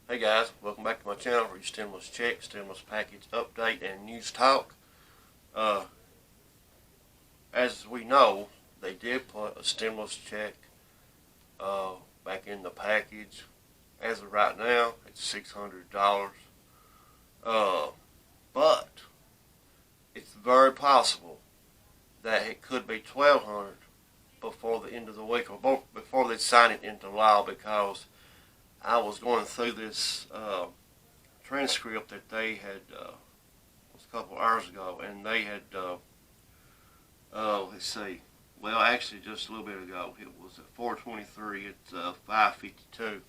Hey guys, welcome back to my channel for your stimulus check, stimulus package update, and news talk. As we know, they did put a stimulus check back in the package. As of right now, it's $600. But it's very possible that it could be $1,200 before the end of the week, or before they sign it into law, because I was going through this transcript that they had was a couple hours ago, and they had let's see, well, actually just a little bit ago. It was at 4:23. It's 5:52.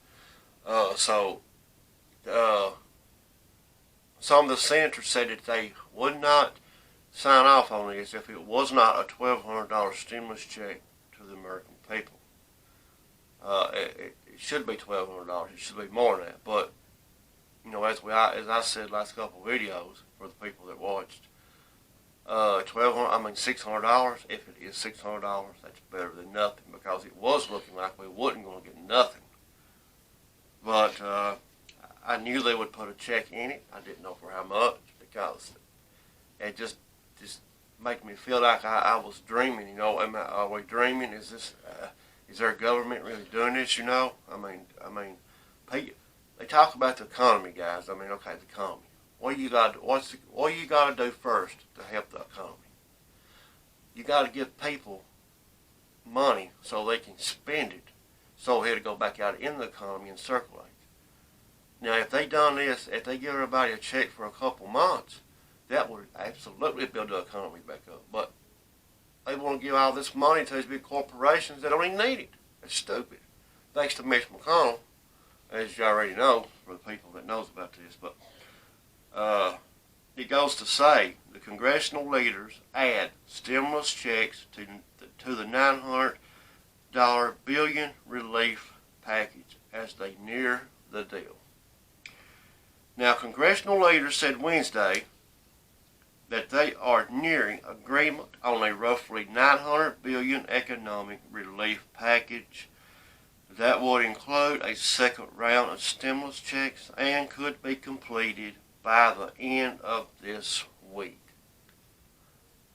So some of the senators said that they would not sign off on this if it was not a $1,200 stimulus check to the American people. It should be $1,200. It should be more than that. But you know, as I said last couple of videos for the people that watched, $600. If it is $600, that's better than nothing, because it was looking like we wasn't going to get nothing. But I knew they would put a check in it. I didn't know for how much, because it just made me feel like I was dreaming. You know, are we dreaming? Is our government really doing this? You know, I mean, they talk about the economy, guys. I mean, okay, the economy. What you got to do first to help the economy? You got to give people money so they can spend it, so it'll go back out in the economy and circulate. Now, if they done this, if they give everybody a check for a couple months, that would absolutely build the economy back up. But they want to give all this money to these big corporations that don't even need it. That's stupid. Thanks to Mitch McConnell, as you already know, for the people that knows about this. But it goes to say the congressional leaders add stimulus checks to the $900 billion relief package as they near the deal. Now, congressional leaders said Wednesday that they are nearing agreement on a roughly $900 billion economic relief package that would include a second round of stimulus checks and could be completed by the end of this week.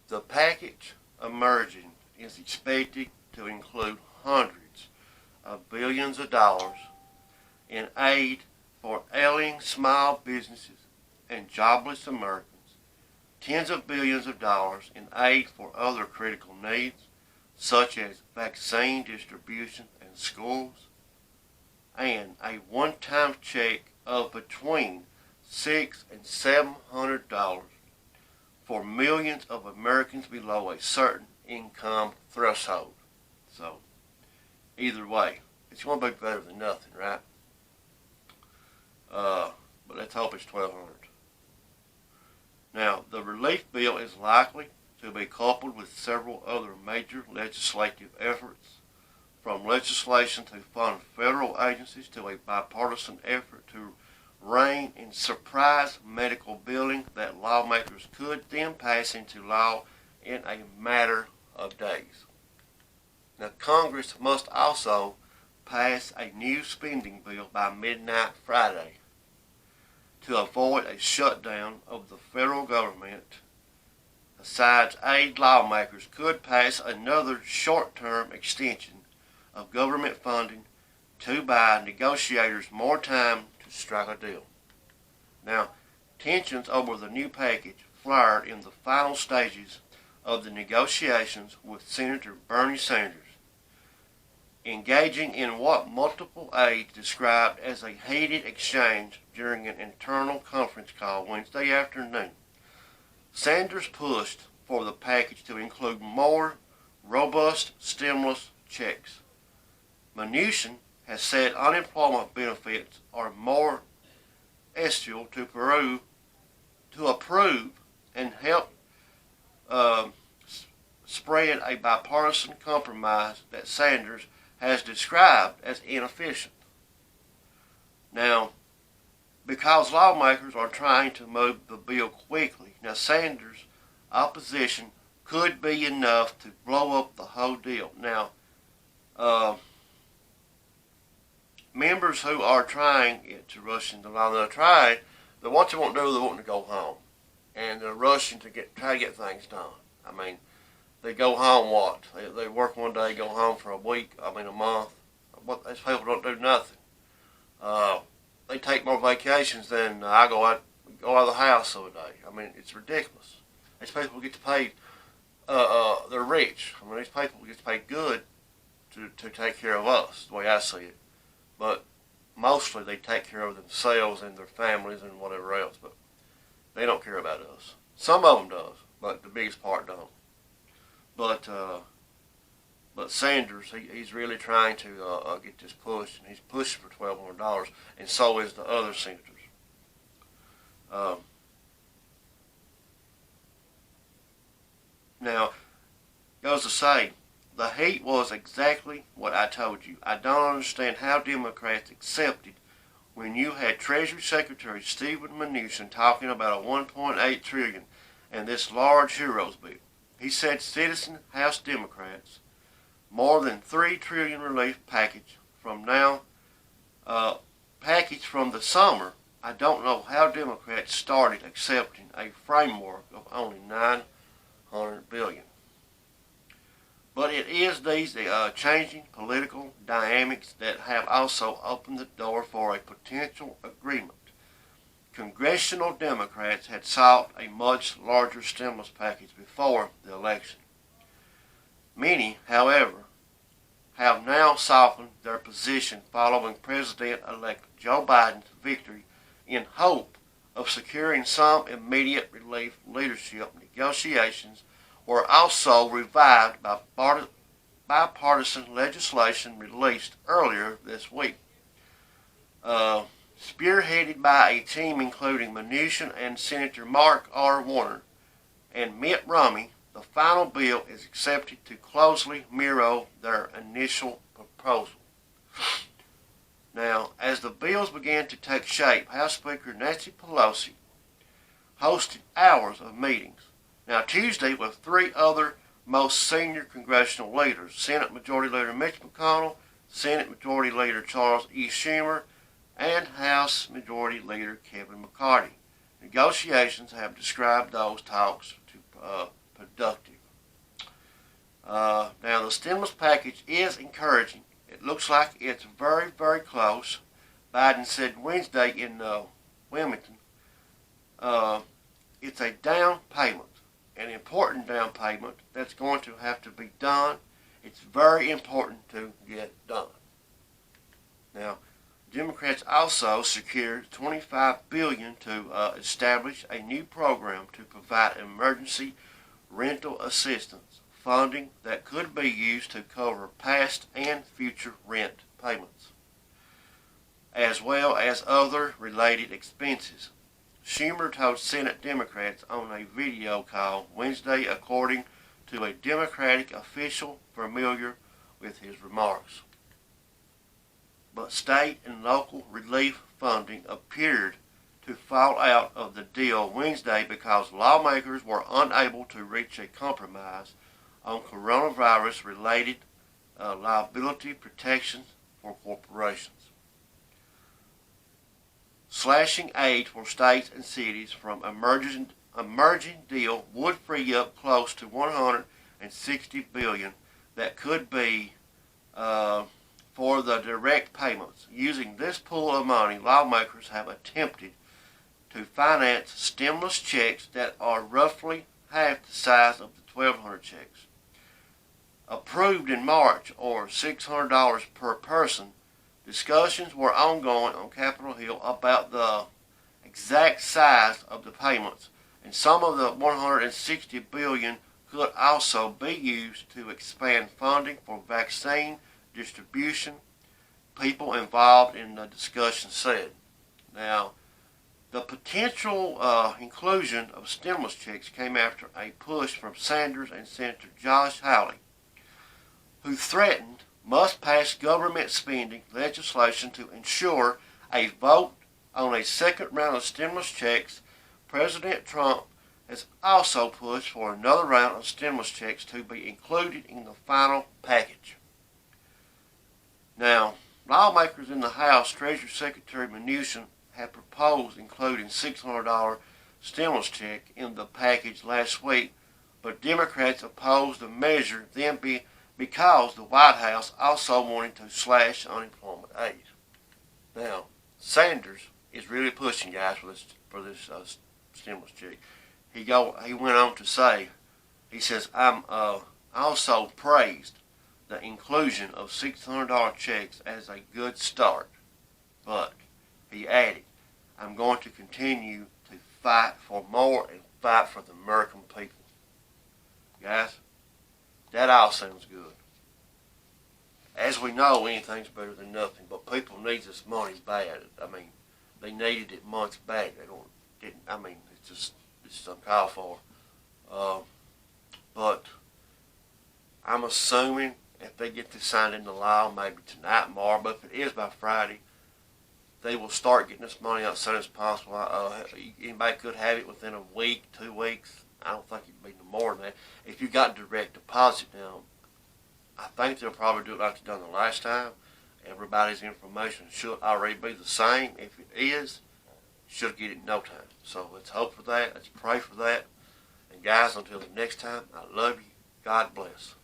The package emerging is expected to include hundreds of billions of dollars in aid for ailing small businesses and jobless Americans, tens of billions of dollars in aid for other critical needs, such as vaccine distribution and schools, and a one-time check of between $600 and $700 for millions of Americans below a certain income threshold. So, either way, it's going to be better than nothing, right? But let's hope it's $1,200. Now, the relief bill is likely to be coupled with several other major legislative efforts, from legislation to fund federal agencies to a bipartisan effort to rein in surprise medical billing that lawmakers could then pass into law in a matter of days. Now, Congress must also pass a new spending bill by midnight Friday to avoid a shutdown of the federal government. Besides aid, lawmakers could pass another short-term extension of government funding to buy negotiators more time to strike a deal. Now, tensions over the new package flared in the final stages of the negotiations, with Senator Bernie Sanders engaging in what multiple aides described as a heated exchange during an internal conference call Wednesday afternoon. Sanders pushed for the package to include more robust stimulus checks. Mnuchin has said unemployment benefits are more essential to approve and help spread a bipartisan compromise that Sanders has described as inefficient. Now, because lawmakers are trying to move the bill quickly, now Sanders' opposition could be enough to blow up the whole deal. Now, members who are trying to rush into line, they're trying, what they want to do, they want to go home. And they're rushing to try to get things done. I mean, they go home what? They work one day, go home for a week, a month. These people don't do nothing. They take more vacations than I go out of the house of a day. I mean, it's ridiculous. These people get paid, they're rich. I mean, these people get paid good to take care of us, the way I see it. But mostly they take care of themselves and their families and whatever else, but they don't care about us. Some of them does, but the biggest part don't. But Sanders, he's really trying to get this pushed, and he's pushing for $1,200, and so is the other senators. Now, goes to say, the heat was exactly what I told you. I don't understand how Democrats accepted when you had Treasury Secretary Stephen Mnuchin talking about a $1.8 trillion and this large heroes bill. He said citizen House Democrats more than $3 trillion relief package from now package from the summer. I don't know how Democrats started accepting a framework of only $900 billion. But it is these changing political dynamics that have also opened the door for a potential agreement. Congressional Democrats had sought a much larger stimulus package before the election. Many, however, have now softened their position following President-elect Joe Biden's victory in hope of securing some immediate relief. Leadership negotiations were also revived by bipartisan legislation released earlier this week. Spearheaded by a team including Mnuchin and Senator Mark R. Warner and Mitt Romney, the final bill is expected to closely mirror their initial proposal. Now, as the bills began to take shape, House Speaker Nancy Pelosi hosted hours of meetings. Now, Tuesday, with three other most senior congressional leaders, Senate Majority Leader Mitch McConnell, Senate Majority Leader Charles E. Schumer, and House Majority Leader Kevin McCarthy. Negotiations have described those talks to productive. Now, the stimulus package is encouraging. It looks like it's very, very close. Biden said Wednesday in Wilmington, it's a down payment, an important down payment that's going to have to be done. It's very important to get done. Now, Democrats also secured $25 billion to establish a new program to provide emergency rental assistance funding that could be used to cover past and future rent payments, as well as other related expenses. Schumer told Senate Democrats on a video call Wednesday, according to a Democratic official familiar with his remarks. But state and local relief funding appeared to fall out of the deal Wednesday because lawmakers were unable to reach a compromise on coronavirus-related liability protections for corporations. Slashing aid for states and cities from emerging deal would free up close to $160 billion that could be for the direct payments. Using this pool of money, lawmakers have attempted to finance stimulus checks that are roughly half the size of the 1,200 checks. Approved in March, or $600 per person, discussions were ongoing on Capitol Hill about the exact size of the payments, and some of the $160 billion could also be used to expand funding for vaccine distribution, people involved in the discussion said. Now, the potential inclusion of stimulus checks came after a push from Sanders and Senator Josh Hawley, who threatened must-pass government spending legislation to ensure a vote on a second round of stimulus checks. President Trump has also pushed for another round of stimulus checks to be included in the final package. Now, Lawmakers in the House, Treasury Secretary Mnuchin had proposed including $600 stimulus check in the package last week, but Democrats opposed the measure because the White House also wanted to slash unemployment aid. Now, Sanders is really pushing, guys, for this stimulus check. He went on to say, he says, I'm also praised the inclusion of $600 checks as a good start, but he added, I'm going to continue to fight for more and fight for the American people. Guys, that all sounds good. As we know, anything's better than nothing, but people need this money bad. I mean, they needed it months back. It's uncalled for. But I'm assuming if they get this signed into law, maybe tonight, tomorrow, but if it is by Friday, they will start getting this money out as soon as possible. Anybody could have it within a week, 2 weeks. I don't think it'd be no more than that. If you got direct deposit now, I think they'll probably do it like they done the last time. Everybody's information should already be the same. If it is, should get it in no time. So let's hope for that. Let's pray for that. And guys, until the next time, I love you. God bless.